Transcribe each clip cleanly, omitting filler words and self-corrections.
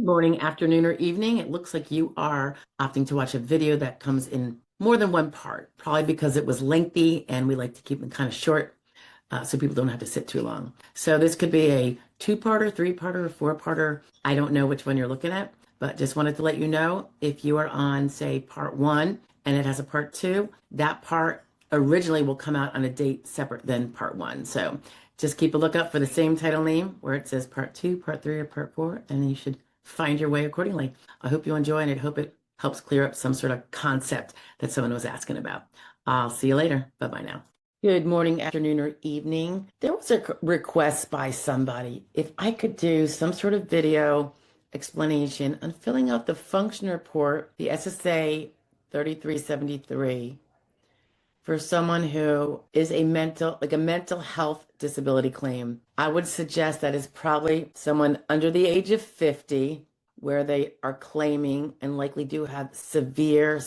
Morning, afternoon, or evening. It looks like you are opting to watch a video that comes in more than one part, probably because it was lengthy and we like to keep them kind of short so people don't have to sit too long. So this could be a two-parter, three-parter, or four-parter. I don't know which one you're looking at, but just wanted to let you know if you are on, say, part one and it has a part two, that part originally will come out on a date separate than part one. So just keep a lookout for the same title name where it says part two, part three, or part four, and you should find your way accordingly. I hope you enjoy and I hope it helps clear up some sort of concept that someone was asking about. I'll see you later. Bye-bye now. Good morning, afternoon, or evening. There was a request by somebody if I could do some sort of video explanation on filling out the function report, the SSA 3373, for someone who is a mental health disability claim. I would suggest that is probably someone under the age of 50 where they are claiming and likely do have severe,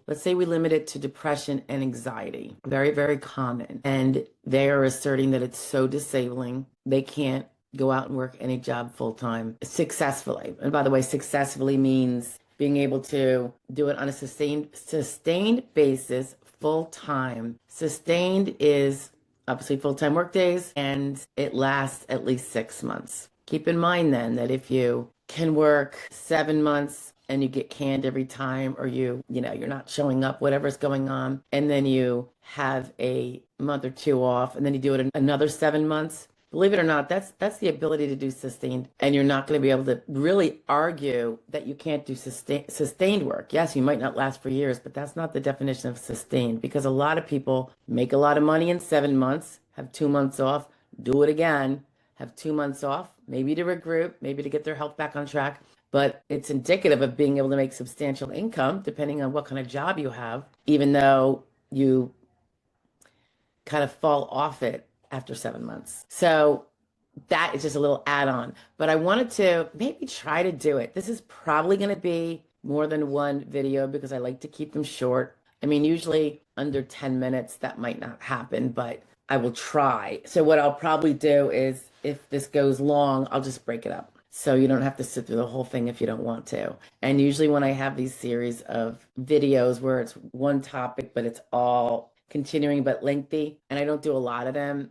let's say we limit it to depression and anxiety. Very, very common. And they are asserting that it's so disabling, they can't go out and work any job full time successfully. And by the way, successfully means being able to do it on a sustained basis, full time. Sustained is obviously full-time work days, and it lasts at least 6 months. Keep in mind then that if you can work 7 months and you get canned every time, or you're not showing up, whatever's going on, and then you have a month or two off, and then you do it another 7 months. Believe it or not, that's the ability to do sustained, and you're not going to be able to really argue that you can't do sustained work. Yes, you might not last for years, but that's not the definition of sustained, because a lot of people make a lot of money in 7 months, have 2 months off, do it again, have 2 months off, maybe to regroup, maybe to get their health back on track. But it's indicative of being able to make substantial income depending on what kind of job you have, even though you kind of fall off it after 7 months. So that is just a little add-on. But I wanted to maybe try to do it. This is probably going to be more than one video because I like to keep them short. I mean, usually under 10 minutes, that might not happen, but I will try. So what I'll probably do is if this goes long, I'll just break it up. So you don't have to sit through the whole thing if you don't want to. And usually when I have these series of videos where it's one topic, but it's all continuing but lengthy, and I don't do a lot of them,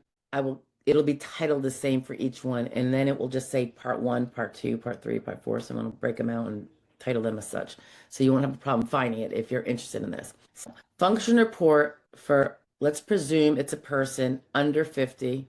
it'll be titled the same for each one, and then it will just say part one, part two, part three, part four. Someone will break them out and title them as such. So you won't have a problem finding it if you're interested in this. So, function report for, let's presume it's a person under 50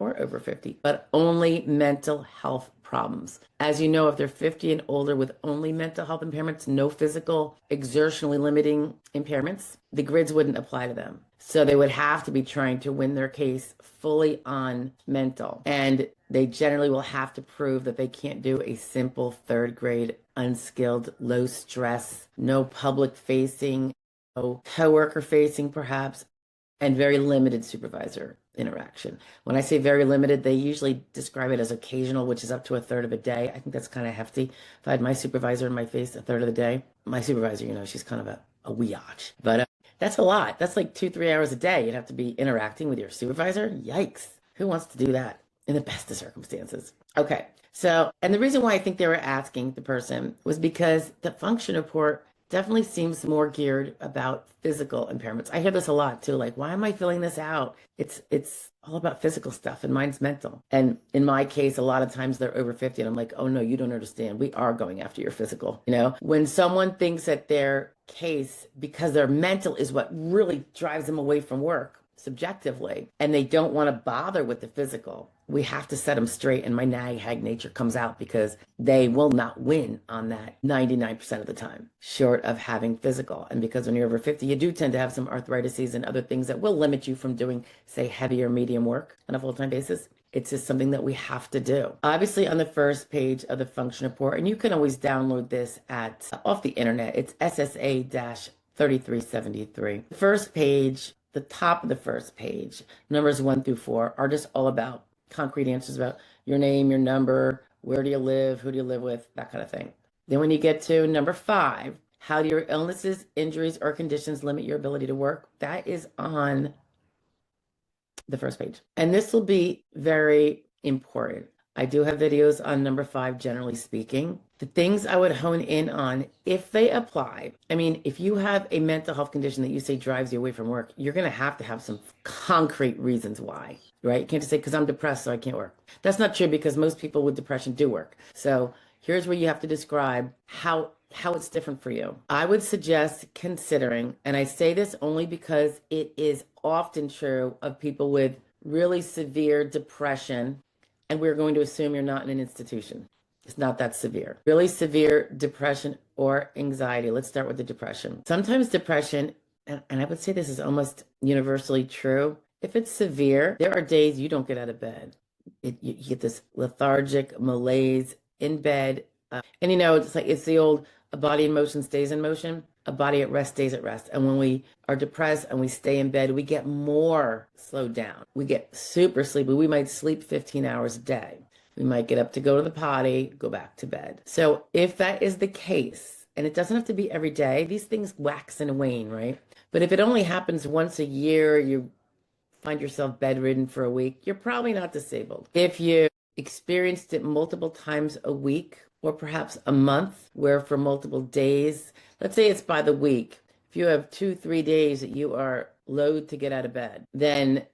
or over 50, but only mental health problems. As you know, if they're 50 and older with only mental health impairments, no physical exertionally limiting impairments, the grids wouldn't apply to them. So they would have to be trying to win their case fully on mental. And they generally will have to prove that they can't do a simple third grade, unskilled, low stress, no public facing, no coworker facing perhaps, and very limited supervisor interaction. When I say very limited, they usually describe it as occasional, which is up to a third of a day. I think that's kind of hefty. If I had my supervisor in my face a third of the day, my supervisor, she's kind of a biatch. But that's a lot. That's like 2-3 hours a day. You'd have to be interacting with your supervisor. Yikes. Who wants to do that in the best of circumstances? Okay. So, and the reason why I think they were asking the person was because the function report definitely seems more geared about physical impairments. I hear this a lot too, like, why am I filling this out? It's all about physical stuff and mine's mental. And in my case, a lot of times they're over 50 and I'm like, oh no, you don't understand. We are going after your physical. When someone thinks that their case, because their mental is what really drives them away from work subjectively, and they don't want to bother with the physical, we have to set them straight, and my nag-hag nature comes out because they will not win on that 99% of the time, short of having physical. And because when you're over 50, you do tend to have some arthritises and other things that will limit you from doing, say, heavy or medium work on a full-time basis. It's just something that we have to do. Obviously, on the first page of the function report, and you can always download this off the internet, it's SSA-3373. The first page, the top of the first page, numbers 1 through 4, are just all about concrete answers about your name, your number, where do you live, who do you live with, that kind of thing. Then when you get to number 5, how do your illnesses, injuries, or conditions limit your ability to work? That is on the first page. And this will be very important. I do have videos on number 5, generally speaking. The things I would hone in on if they apply. I mean, if you have a mental health condition that you say drives you away from work, you're going to have some concrete reasons why, right? You can't just say, because I'm depressed, so I can't work. That's not true because most people with depression do work. So here's where you have to describe how it's different for you. I would suggest considering, and I say this only because it is often true of people with really severe depression, and we're going to assume you're not in an institution. It's not that severe. Really severe depression or anxiety. Let's start with the depression. Sometimes depression, and I would say this is almost universally true, if it's severe, there are days you don't get out of bed. You get this lethargic malaise in bed. And it's the old, a body in motion stays in motion, a body at rest stays at rest. And when we are depressed and we stay in bed, we get more slowed down. We get super sleepy. We might sleep 15 hours a day. We might get up to go to the potty, go back to bed. So if that is the case, and it doesn't have to be every day, these things wax and wane, right? But if it only happens once a year, you find yourself bedridden for a week, you're probably not disabled. If you experienced it multiple times a week, or perhaps a month, where for multiple days, let's say it's by the week, if you have 2-3 days that you are loath to get out of bed, then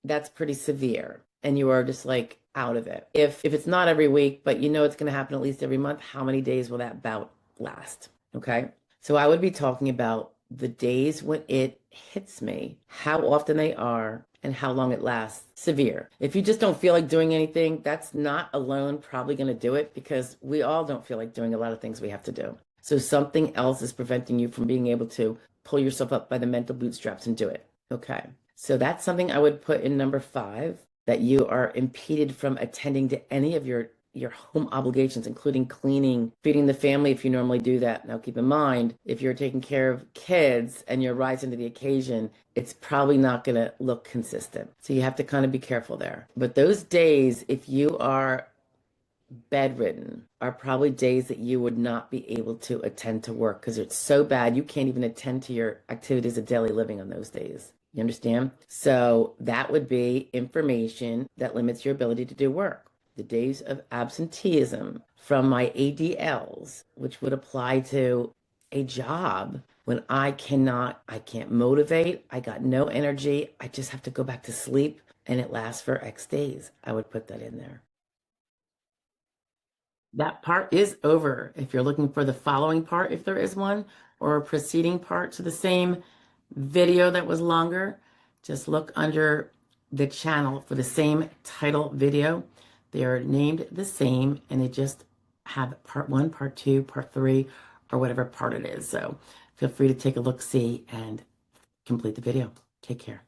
that's pretty severe and you are just like out of it. If it's not every week, but you know it's going to happen at least every month, how many days will that bout last? Okay. So I would be talking about the days when it hits me, how often they are, and how long it lasts. Severe. If you just don't feel like doing anything, that's not alone probably going to do it, because we all don't feel like doing a lot of things we have to do. So something else is preventing you from being able to pull yourself up by the mental bootstraps and do it. Okay. So that's something I would put in number 5, that you are impeded from attending to any of your home obligations, including cleaning, feeding the family if you normally do that. Now, keep in mind, if you're taking care of kids and you're rising to the occasion, it's probably not going to look consistent. So you have to kind of be careful there. But those days, if you are bedridden, are probably days that you would not be able to attend to work because it's so bad you can't even attend to your activities of daily living on those days. You understand? So that would be information that limits your ability to do work. The days of absenteeism from my ADLs, which would apply to a job when I can't motivate, I got no energy, I just have to go back to sleep, and it lasts for X days. I would put that in there. That part is over. If you're looking for the following part, if there is one, or a preceding part to the same video that was longer, just look under the channel for the same title video. They are named the same, and they just have part 1, part 2, part 3, or whatever part it is. So feel free to take a look, see, and complete the video. Take care.